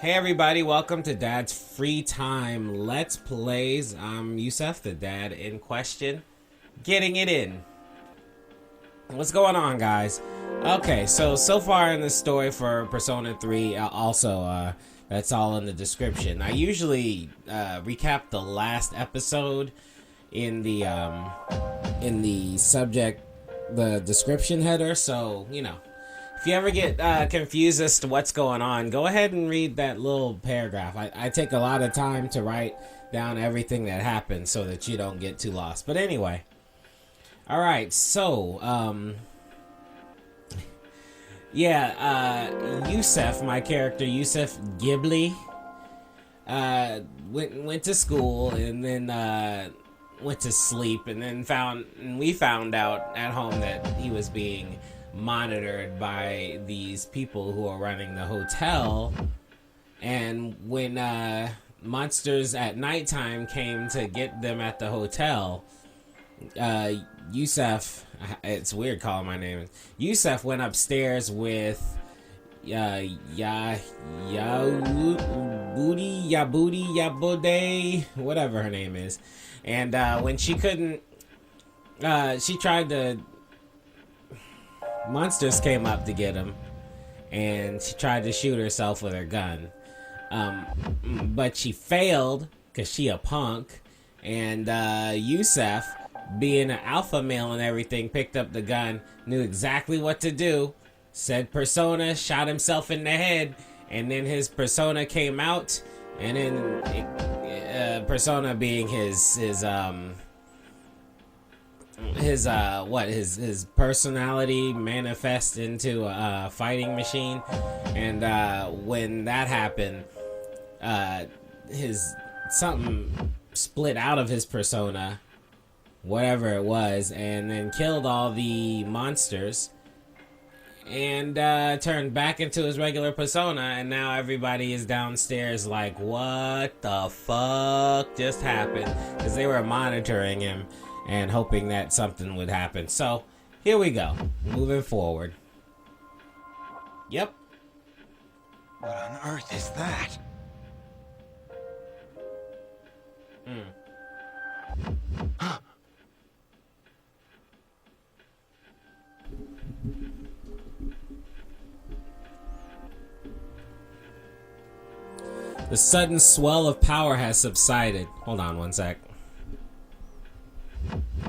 Hey everybody, welcome to Dad's Free Time Let's Plays. I'm Yusef, the dad in question, getting it in. What's going on, guys? Okay, so far in the story for Persona 3, that's all in the description. I usually recap the last episode in the description header, so, you know. If you ever get confused as to what's going on, go ahead and read that little paragraph. I take a lot of time to write down everything that happened so that you don't get too lost. But anyway. Alright, so, Yusef, my character, Yusef Ghibli, went to school and then went to sleep, and then we found out at home that he was being monitored by these people who are running the hotel. And when monsters at nighttime came to get them at the hotel, Yusef, it's weird calling my name, Yusef went upstairs with Yabode, whatever her name is, and when she couldn't, she tried to, monsters came up to get him, and she tried to shoot herself with her gun, but she failed because she a punk. And Yusef, being an alpha male and everything, picked up the gun, knew exactly what to do, said persona, shot himself in the head, and then his persona came out, and then persona being his personality manifest into a fighting machine. And when that happened, something split out of his persona, whatever it was, and then killed all the monsters, and turned back into his regular persona. And now everybody is downstairs like, what the fuck just happened? Because they were monitoring him and hoping that something would happen. So, here we go. Moving forward. Yep. What on earth is that? The sudden swell of power has subsided. Hold on one sec.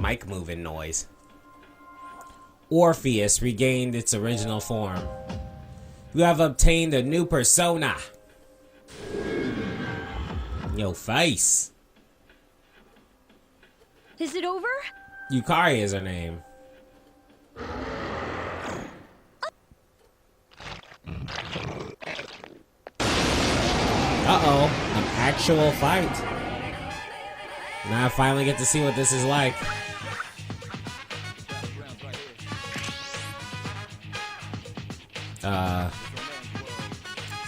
Mic moving noise. Orpheus regained its original form. You have obtained a new persona. Yo, face. Is it over? Yukari is her name. Uh-oh, an actual fight. Now I finally get to see what this is like.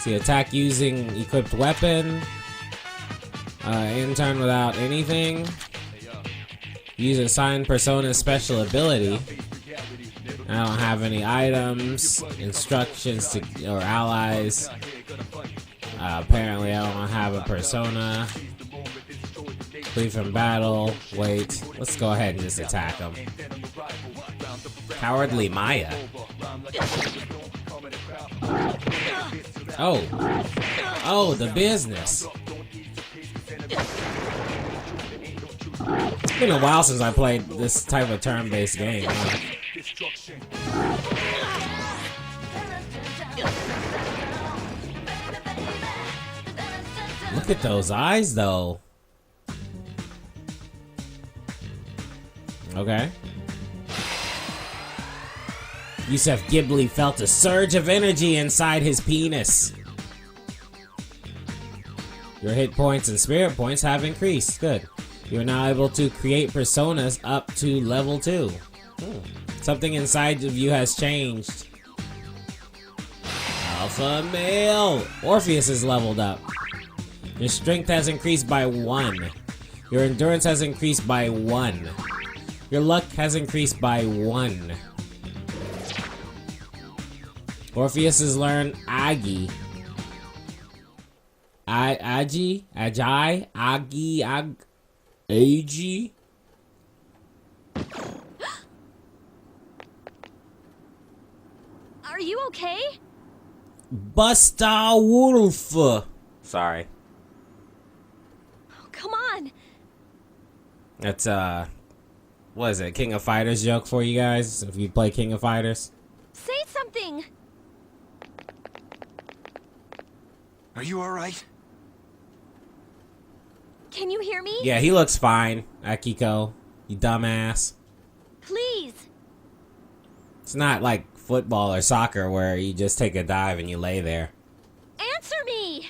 See, attack using equipped weapon. In turn without anything. Use assigned persona's special ability. I don't have any items, instructions or allies. Apparently I don't have a persona. Flee from battle. Wait, let's go ahead and just attack him. Cowardly Maya. Oh, the business. It's been a while since I played this type of turn-based game. Look at those eyes, though. Okay. Yusef Ghibli felt a surge of energy inside his penis. Your hit points and spirit points have increased. Good. You are now able to create personas up to level 2. Something inside of you has changed. Alpha male. Orpheus is leveled up. Your strength has increased by 1. Your endurance has increased by 1. Your luck has increased by 1. Orpheus has learned Agi. Agi. Are you okay? Busta Wolf. Sorry. Oh, come on. That's what is it? King of Fighters joke for you guys if you play King of Fighters. Say something. Are you alright? Can you hear me? Yeah, he looks fine, Akiko. You dumbass. Please. It's not like football or soccer where you just take a dive and you lay there. Answer me.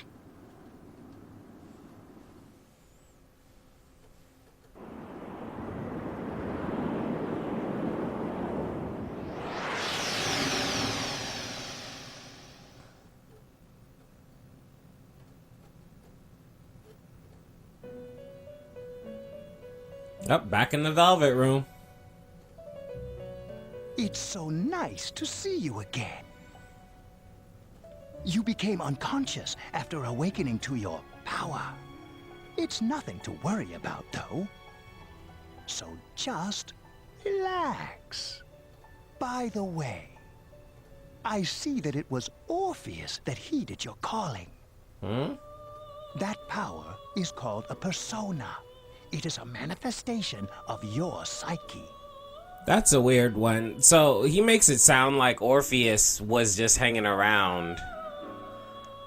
Oh, back in the Velvet Room. It's so nice to see you again. You became unconscious after awakening to your power. It's nothing to worry about, though. So just relax. By the way, I see that it was Orpheus that heeded your calling. That power is called a persona. It is a manifestation of your psyche. That's a weird one. So he makes it sound like Orpheus was just hanging around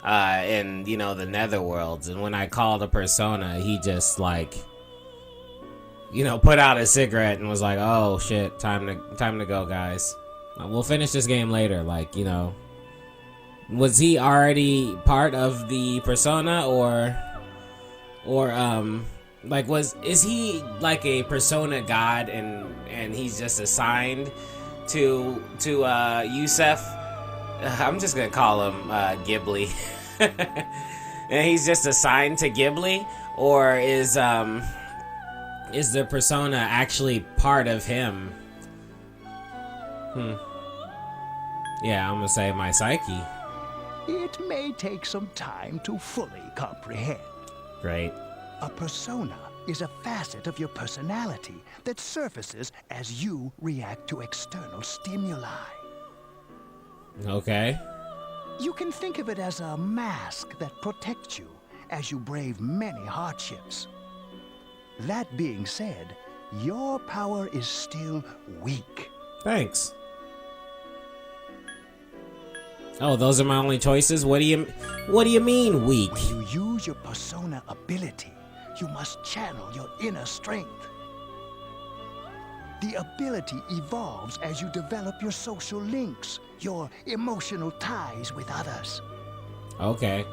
in, you know, the netherworlds. And when I called a persona, he just like, you know, put out a cigarette and was like, "Oh shit, time to go, guys. We'll finish this game later." Like, you know, was he already part of the persona or like is he like a persona god and he's just assigned to Yusef? I'm just gonna call him Ghibli. And he's just assigned to Ghibli, or is the persona actually part of him? Yeah, I'm gonna say my psyche. It may take some time to fully comprehend. Great. A persona is a facet of your personality that surfaces as you react to external stimuli. Okay. You can think of it as a mask that protects you as you brave many hardships. That being said, your power is still weak. Thanks. Oh, those are my only choices? What do you mean weak? When you use your persona ability, you must channel your inner strength. The ability evolves as you develop your social links, your emotional ties with others. Okay.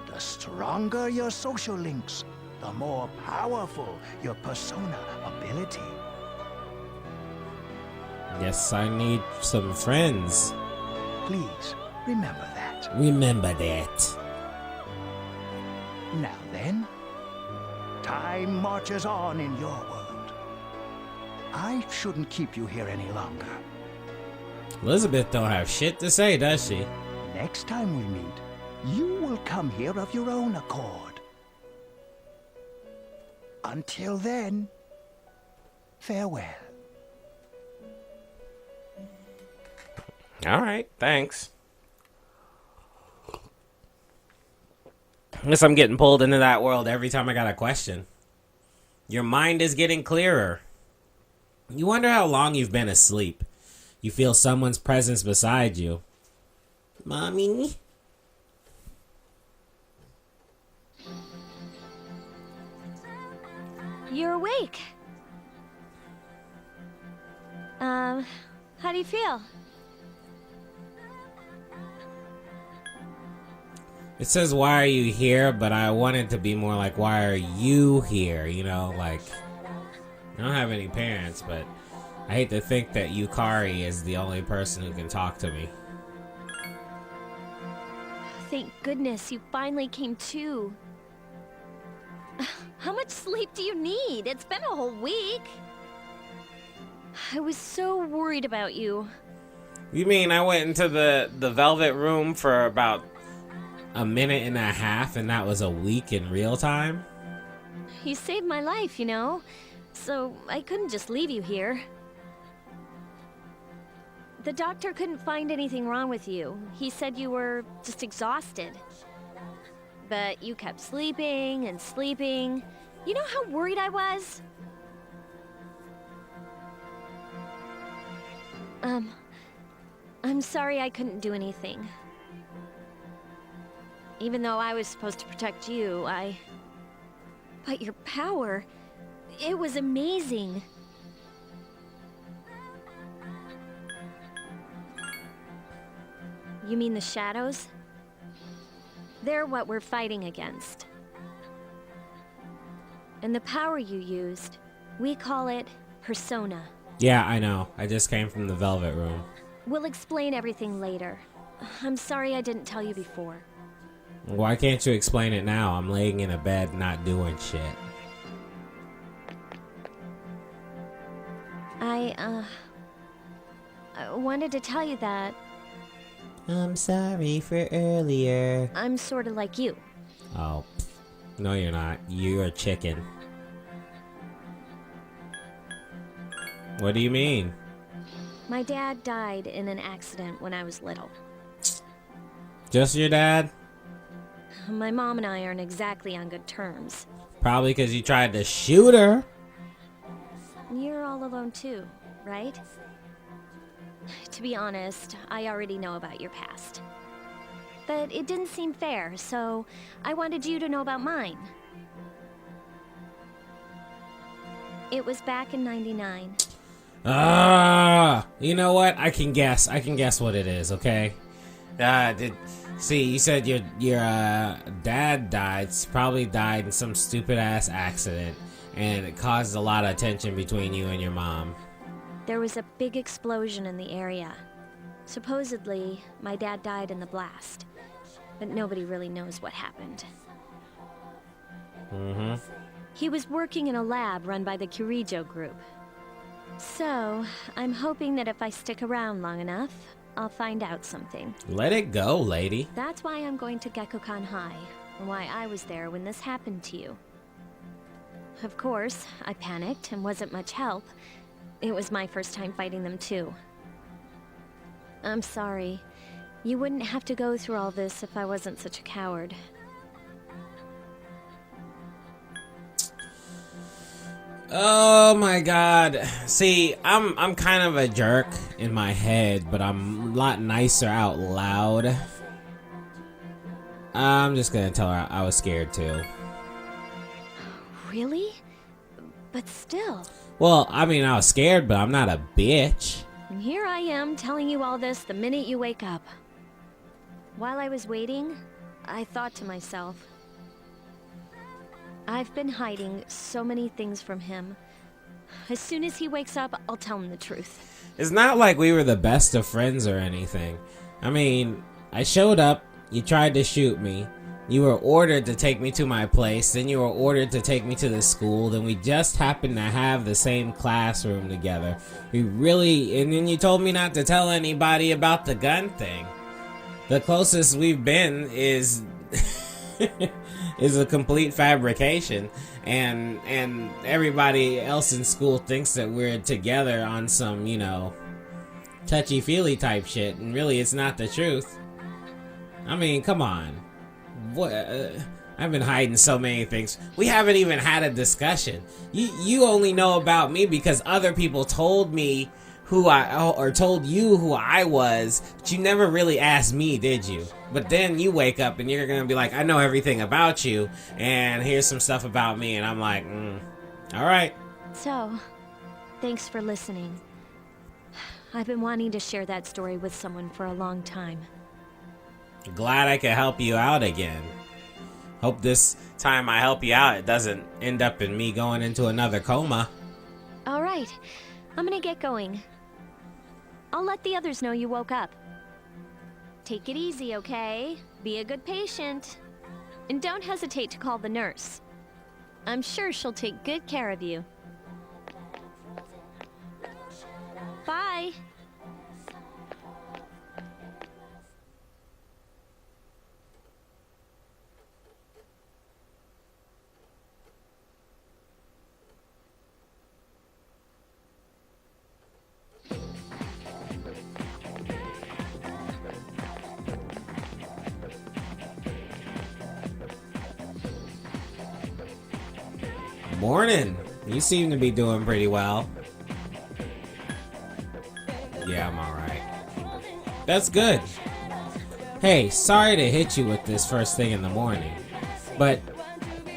The stronger your social links, the more powerful your persona ability. Guess I need some friends. Please, remember that. Remember that. Now then, time marches on in your world. I shouldn't keep you here any longer. Elizabeth don't have shit to say, does she? Next time we meet, you will come here of your own accord. Until then, farewell. Alright, thanks. Guess I'm getting pulled into that world every time I got a question. Your mind is getting clearer. You wonder how long you've been asleep. You feel someone's presence beside you. Mommy? You're awake. How do you feel? It says, why are you here? But I want it to be more like, why are you here? You know, like, I don't have any parents, but I hate to think that Yukari is the only person who can talk to me. Thank goodness you finally came to. How much sleep do you need? It's been a whole week. I was so worried about you. You mean I went into the Velvet Room for about a minute and a half, and that was a week in real time? You saved my life, you know, so I couldn't just leave you here. The doctor couldn't find anything wrong with you. He said you were just exhausted. But you kept sleeping and sleeping. You know how worried I was? I'm sorry I couldn't do anything. Even though I was supposed to protect you, But your power, it was amazing. You mean the shadows? They're what we're fighting against. And the power you used, we call it persona. Yeah, I know. I just came from the Velvet Room. We'll explain everything later. I'm sorry I didn't tell you before. Why can't you explain it now? I'm laying in a bed not doing shit. I wanted to tell you that I'm sorry for earlier. I'm sort of like you. Oh, no you're not. You're a chicken. What do you mean? My dad died in an accident when I was little. Just your dad? My mom and I aren't exactly on good terms. Probably because you tried to shoot her. You're all alone too, right? To be honest, I already know about your past. But it didn't seem fair, so I wanted you to know about mine. It was back in '99. You know what? I can guess. I can guess what it is, okay? See, you said your dad died. Probably died in some stupid ass accident, and it caused a lot of tension between you and your mom. There was a big explosion in the area. Supposedly, my dad died in the blast, but nobody really knows what happened. Mm-hmm. He was working in a lab run by the Kirijo group. So, I'm hoping that if I stick around long enough, I'll find out something. Let it go, lady. That's why I'm going to Gekkoukan High, and why I was there when this happened to you. Of course, I panicked and wasn't much help. It was my first time fighting them too. I'm sorry. You wouldn't have to go through all this if I wasn't such a coward. Oh my god. See, I'm kind of a jerk in my head, but I'm a lot nicer out loud. I'm just gonna tell her I was scared too. Really? But still. Well, I mean, I was scared, but I'm not a bitch. And here I am telling you all this the minute you wake up. While I was waiting, I thought to myself, I've been hiding so many things from him. As soon as he wakes up, I'll tell him the truth. It's not like we were the best of friends or anything. I mean, I showed up, you tried to shoot me, you were ordered to take me to my place, then you were ordered to take me to the school, then we just happened to have the same classroom together. And then you told me not to tell anybody about the gun thing. The closest we've been is is a complete fabrication, and everybody else in school thinks that we're together on some, you know, touchy-feely type shit, and really it's not the truth. I mean, come on. What? I've been hiding so many things. We haven't even had a discussion. You only know about me because other people told me told you who I was, but you never really asked me, did you? But then you wake up and you're gonna be like, I know everything about you, and here's some stuff about me, and I'm like, alright. So, thanks for listening. I've been wanting to share that story with someone for a long time. Glad I could help you out again. Hope this time I help you out, it doesn't end up in me going into another coma. Alright, I'm gonna get going. I'll let the others know you woke up. Take it easy, okay? Be a good patient. And don't hesitate to call the nurse. I'm sure she'll take good care of you. Bye! Morning. You seem to be doing pretty well. Yeah, I'm alright. That's good. Hey, sorry to hit you with this first thing in the morning, but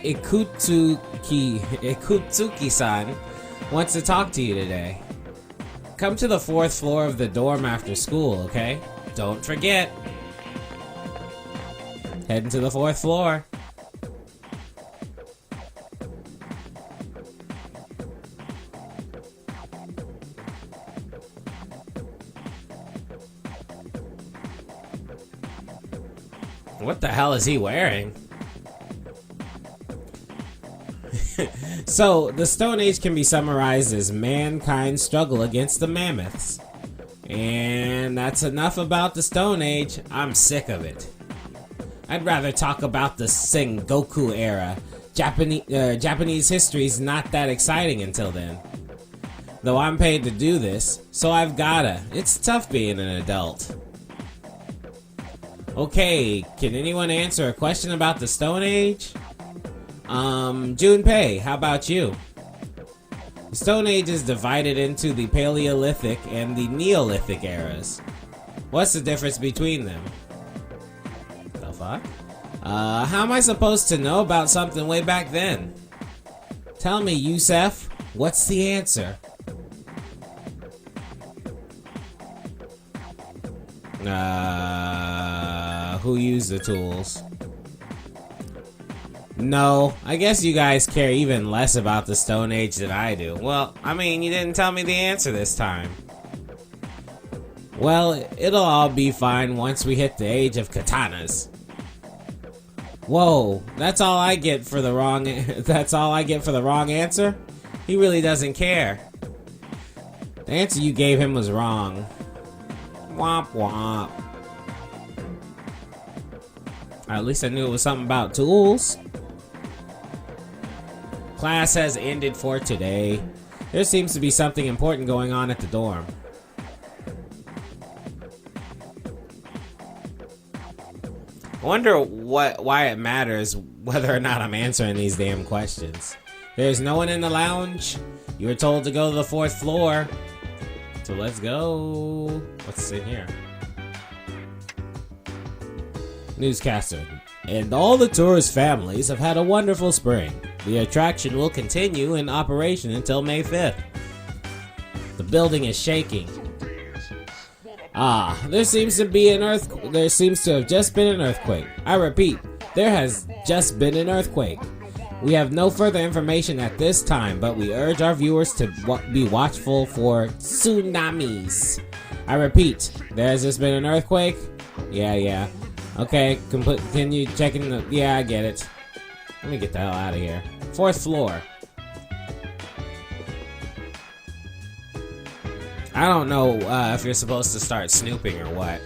Ikutsuki-san wants to talk to you today. Come to the 4th floor of the dorm after school, okay? Don't forget. Heading to the 4th floor. What the hell is he wearing? So, the Stone Age can be summarized as mankind's struggle against the mammoths. And that's enough about the Stone Age. I'm sick of it. I'd rather talk about the Sengoku era. Japanese history's not that exciting until then. Though I'm paid to do this, so I've gotta. It's tough being an adult. Okay, can anyone answer a question about the Stone Age? Junpei, how about you? The Stone Age is divided into the Paleolithic and the Neolithic eras. What's the difference between them? The fuck? How am I supposed to know about something way back then? Tell me, Yusef, what's the answer? Who used the tools? No, I guess you guys care even less about the Stone Age than I do. Well, I mean, you didn't tell me the answer this time. Well, it'll all be fine once we hit the age of katanas. Whoa, that's all I get for the wrong answer? He really doesn't care. The answer you gave him was wrong. Womp womp. At least I knew it was something about tools. Class has ended for today. There seems to be something important going on at the dorm. I wonder why it matters whether or not I'm answering these damn questions. There's no one in the lounge. You were told to go to the 4th floor. So let's go. What's in here? Newscaster. And all the tourist families have had a wonderful spring. The attraction will continue in operation until May 5th. The building is shaking. There seems to have just been an earthquake. I repeat, there has just been an earthquake. We have no further information at this time, but we urge our viewers to be watchful for tsunamis. I repeat, there has just been an earthquake? Yeah. Okay, continue checking the... Yeah, I get it. Let me get the hell out of here. 4th floor. I don't know if you're supposed to start snooping or what.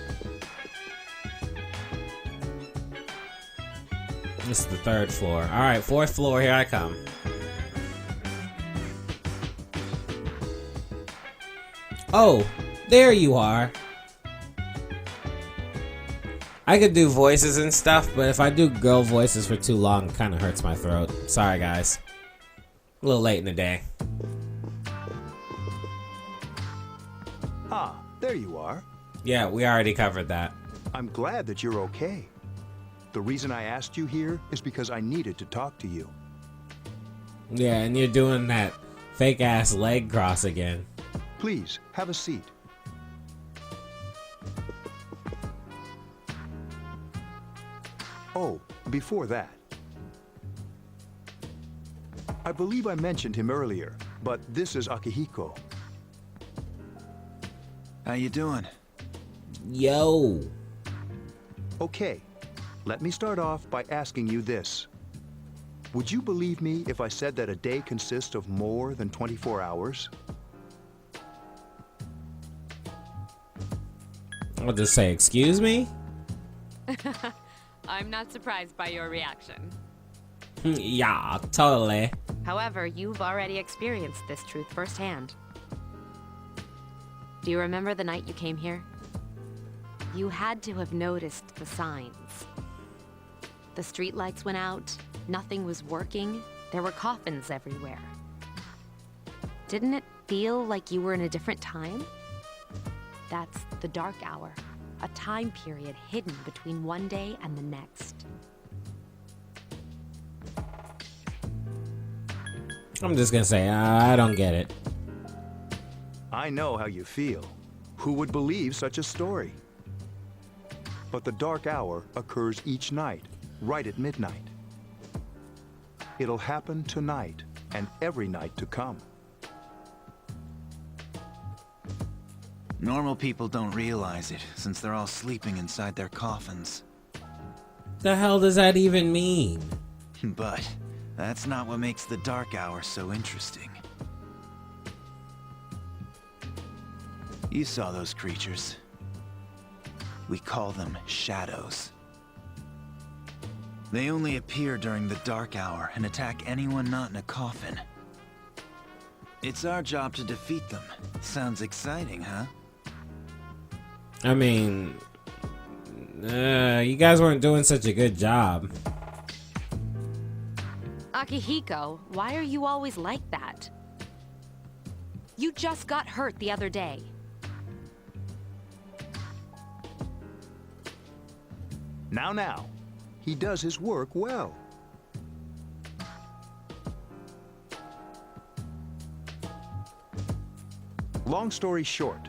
This is the 3rd floor. Alright, 4th floor, here I come. Oh, there you are. I could do voices and stuff, but if I do girl voices for too long, it kind of hurts my throat. Sorry, guys. A little late in the day. Ah, there you are. Yeah, we already covered that. I'm glad that you're okay. The reason I asked you here is because I needed to talk to you. Yeah, and you're doing that fake-ass leg cross again. Please, have a seat. Oh, before that. I believe I mentioned him earlier, but this is Akihiko. How you doing? Yo. Okay, let me start off by asking you this. Would you believe me if I said that a day consists of more than 24 hours? I'll just say, excuse me? I'm not surprised by your reaction. Yeah, totally. However, you've already experienced this truth firsthand. Do you remember the night you came here? You had to have noticed the signs. The streetlights went out, nothing was working, There were coffins everywhere. Didn't it feel like you were in a different time? That's the Dark Hour, a time period hidden between one day and the next. I'm just gonna say, I don't get it. I know how you feel. Who would believe such a story? But the Dark Hour occurs each night, right at midnight. It'll happen tonight and every night to come. Normal people don't realize it, since they're all sleeping inside their coffins. The hell does that even mean? But that's not what makes the Dark Hour so interesting. You saw those creatures. We call them shadows. They only appear during the Dark Hour and attack anyone not in a coffin. It's our job to defeat them. Sounds exciting, huh? I mean, you guys weren't doing such a good job. Akihiko, why are you always like that? You just got hurt the other day. Now. He does his work well. Long story short,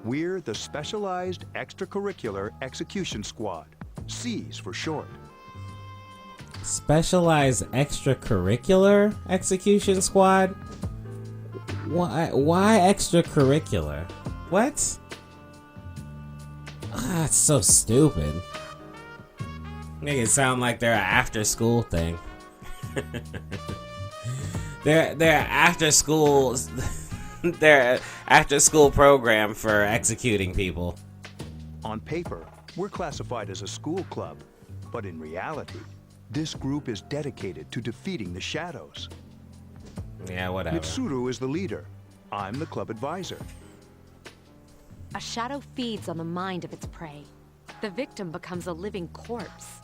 we're the Specialized Extracurricular Execution Squad, SEAS for short. Specialized Extracurricular Execution Squad? Why extracurricular? What? That's so stupid. Make it sound like they're an after-school thing. they're after-school. They're after-school program for executing people. On paper, we're classified as a school club, but in reality, this group is dedicated to defeating the shadows. Yeah, whatever. Mitsuru is the leader. I'm the club advisor. A shadow feeds on the mind of its prey. The victim becomes a living corpse.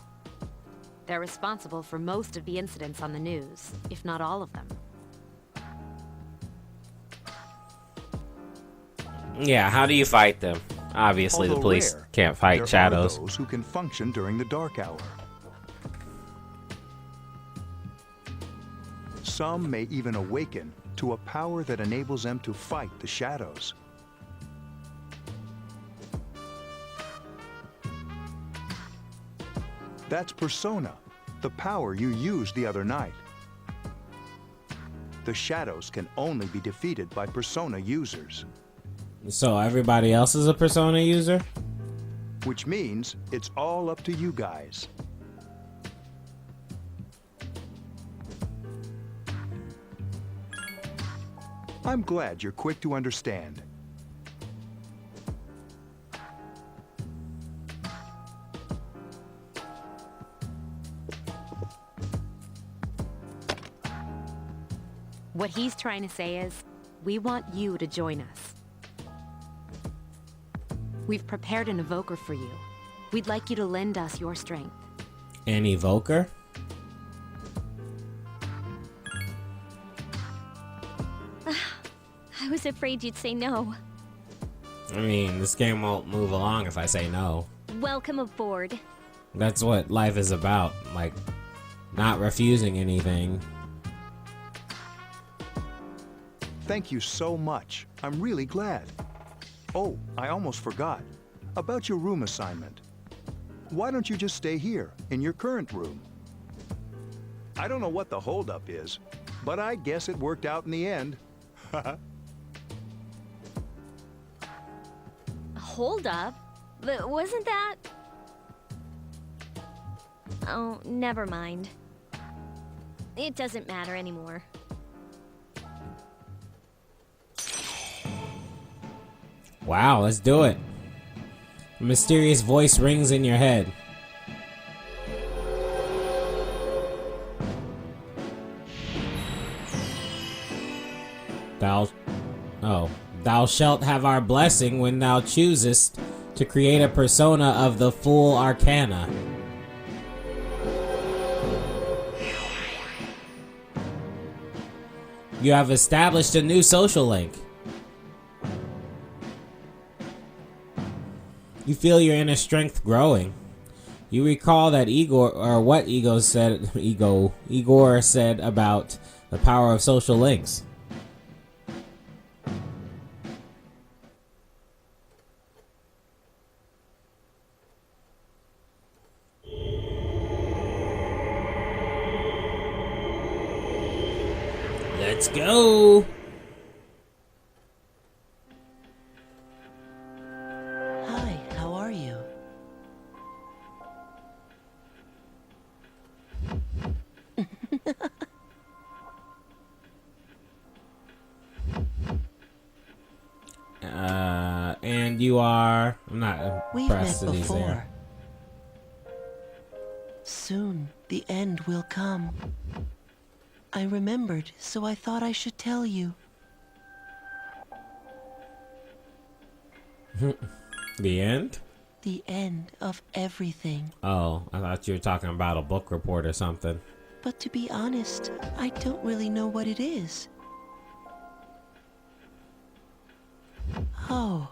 They're responsible for most of the incidents on the news, if not all of them. Yeah, how do you fight them? Obviously, the Although police rare, can't fight there shadows. are those who can function during the Dark Hour. Some may even awaken to a power that enables them to fight the shadows. That's Persona, the power you used the other night. The shadows can only be defeated by Persona users. So everybody else is a Persona user? Which means it's all up to you guys. I'm glad you're quick to understand. What he's trying to say is, we want you to join us. We've prepared an evoker for you. We'd like you to lend us your strength. An evoker? I was afraid you'd say no. I mean, this game won't move along if I say no. Welcome aboard. That's what life is about. Like, not refusing anything. Thank you so much. I'm really glad. Oh, I almost forgot. About your room assignment. Why don't you just stay here, in your current room? I don't know what the holdup is, but I guess it worked out in the end. Hold up. But wasn't that... Oh, never mind. It doesn't matter anymore. Wow, let's do it. A mysterious voice rings in your head. Thou shalt have our blessing when thou choosest to create a persona of the full arcana. You have established a new social link. You feel your inner strength growing. You recall that Igor said about the power of social links. Let's go. Hi, how are you? And you are... I'm not We've impressed met that he's there. before. Soon, the end will come. I remembered, so I thought I should tell you. The end? The end of everything. Oh, I thought you were talking about a book report or something. But to be honest, I don't really know what it is. Oh,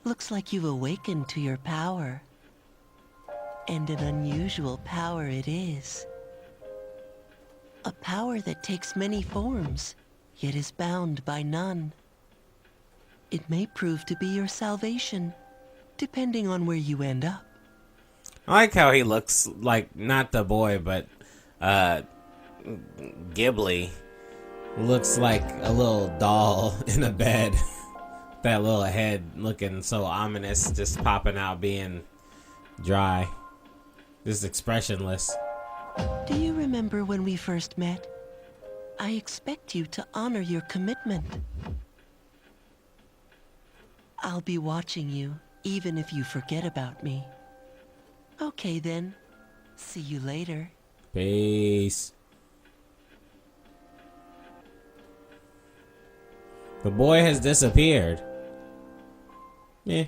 looks like you've awakened to your power. And an unusual power it is. A power that takes many forms, yet is bound by none. It may prove to be your salvation, depending on where you end up. I like how he looks like, not the boy, but Ghibli looks like a little doll in a bed. That little head looking so ominous, just popping out, being dry, just expressionless. Do you remember when we first met? I expect you to honor your commitment. I'll be watching you, even if you forget about me. Okay then. See you later. Peace. The boy has disappeared. Yeah.